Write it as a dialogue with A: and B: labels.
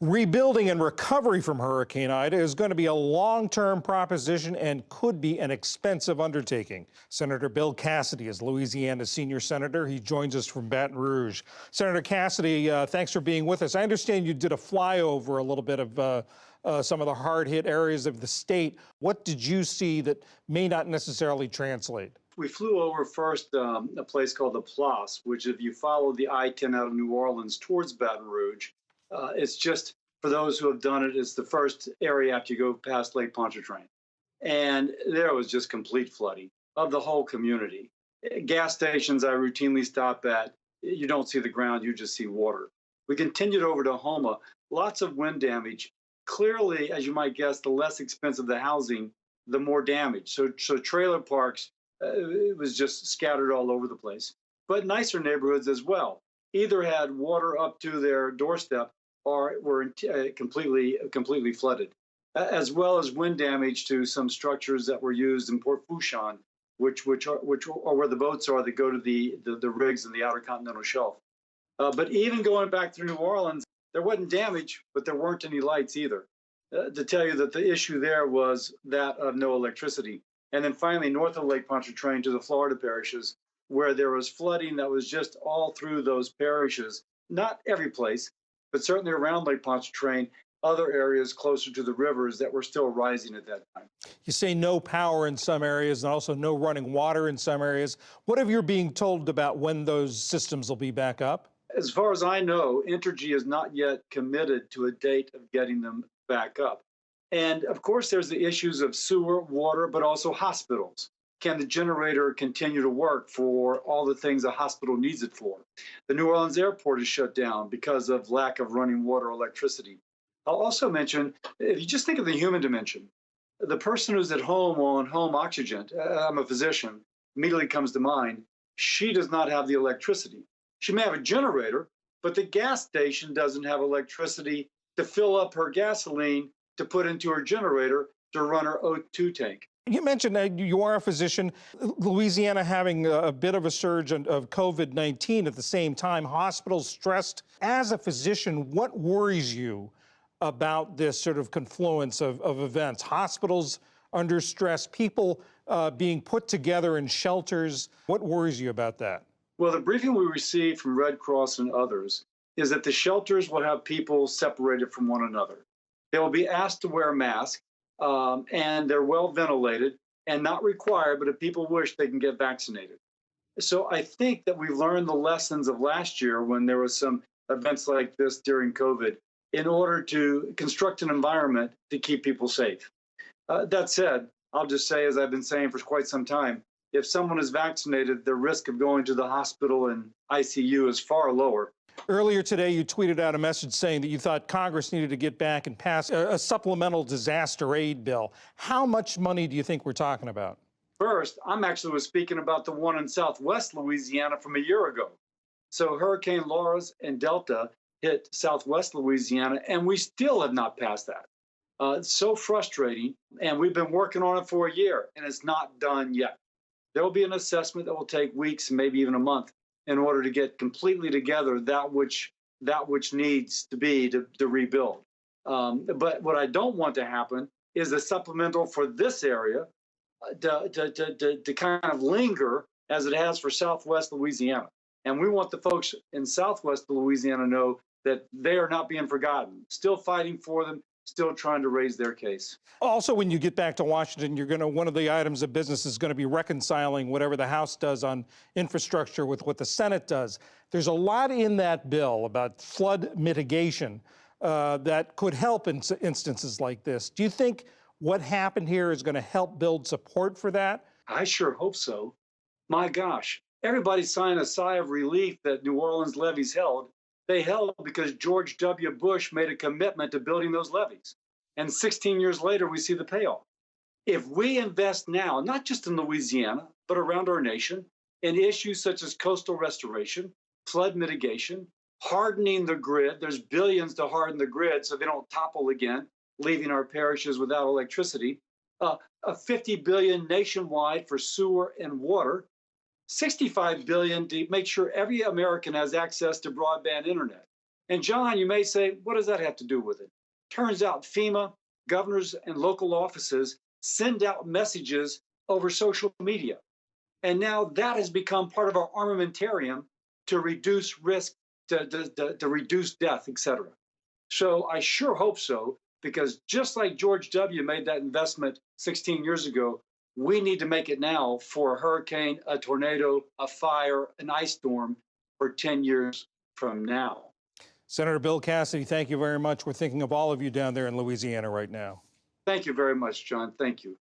A: Rebuilding and recovery from Hurricane Ida is going to be a long-term proposition and could be an expensive undertaking. Senator Bill Cassidy is Louisiana's senior senator. He joins us from Baton Rouge. Senator Cassidy, thanks for being with us. I understand you did a flyover a little bit of some of the hard-hit areas of the state. What did you see that may not necessarily translate?
B: We flew over first a place called the Place, which if you follow the I-10 out of New Orleans towards Baton Rouge, it's just, for those who have done it, it's the first area after you go past Lake Pontchartrain. And there was just complete flooding of the whole community. Gas stations I routinely stop at, you don't see the ground, you just see water. We continued over to Houma, lots of wind damage. Clearly, as you might guess, the less expensive the housing, the more damage. So trailer parks, it was just scattered all over the place. But nicer neighborhoods as well, either had water up to their doorstep or were completely flooded, as well as wind damage to some structures that were used in Port Fourchon, which are where the boats are that go to the rigs in the Outer Continental Shelf. But even going back through New Orleans, there wasn't damage, but there weren't any lights either. To tell you that the issue there was that of no electricity. And then finally, north of Lake Pontchartrain to the Florida parishes, where there was flooding that was just all through those parishes, not every place, but certainly around Lake Pontchartrain, other areas closer to the rivers that were still rising at that time.
A: You say no power in some areas and also no running water in some areas. What have you being told about when those systems will be back up?
B: As far as I know, Entergy is not yet committed to a date of getting them back up. And of course, there's the issues of sewer, water, but also hospitals. Can the generator continue to work for all the things a hospital needs it for? The New Orleans airport is shut down because of lack of running water or electricity. I'll also mention, if you just think of the human dimension, the person who's at home on home oxygen, I'm a physician, immediately comes to mind, she does not have the electricity. She may have a generator, but the gas station doesn't have electricity to fill up her gasoline to put into her generator to run her O2 tank.
A: You mentioned that you are a physician. Louisiana having a bit of a surge of COVID-19 at the same time, hospitals stressed. As a physician, what worries you about this sort of confluence of events? Hospitals under stress, people being put together in shelters. What worries you about that?
B: Well, the briefing we received from Red Cross and others is that the shelters will have people separated from one another. They will be asked to wear a mask. And they're well ventilated and not required, but if people wish, they can get vaccinated. So I think that we've learned the lessons of last year when there was some events like this during COVID in order to construct an environment to keep people safe. That said, I'll just say, as I've been saying for quite some time, if someone is vaccinated, the risk of going to the hospital and ICU is far lower.
A: Earlier today, you tweeted out a message saying that you thought Congress needed to get back and pass a supplemental disaster aid bill. How much money do you think we're talking about?
B: First, I'm actually was speaking about the one in Southwest Louisiana from a year ago. So Hurricane Laura and Delta hit Southwest Louisiana, and we still have not passed that. It's so frustrating, and we've been working on it for a year, and it's not done yet. There will be an assessment that will take weeks, maybe even a month, in order to get completely together that which needs to be to rebuild. But what I don't want to happen is a supplemental for this area to kind of linger as it has for Southwest Louisiana. And we want the folks in Southwest Louisiana to know that they are not being forgotten, still fighting for them, still trying to raise their case.
A: Also, when you get back to Washington, one of the items of business is going to be reconciling whatever the House does on infrastructure with what the Senate does. There's a lot in that bill about flood mitigation that could help in instances like this. Do you think what happened here is going to help build support for that?
B: I sure hope so. My gosh, everybody signed a sigh of relief that New Orleans levees held. They held because George W. Bush made a commitment to building those levees. And 16 years later, we see the payoff. If we invest now, not just in Louisiana, but around our nation, in issues such as coastal restoration, flood mitigation, hardening the grid, there's billions to harden the grid so they don't topple again, leaving our parishes without electricity, a $50 billion nationwide for sewer and water, $65 billion to make sure every American has access to broadband internet. And John, you may say, what does that have to do with it? Turns out FEMA, governors, and local offices send out messages over social media. And now that has become part of our armamentarium to reduce risk, to reduce death, et cetera. So I sure hope so, because just like George W. made that investment 16 years ago, we need to make it now for a hurricane, a tornado, a fire, an ice storm for 10 years from now.
A: Senator Bill Cassidy, thank you very much. We're thinking of all of you down there in Louisiana right now.
B: Thank you very much, John. Thank you.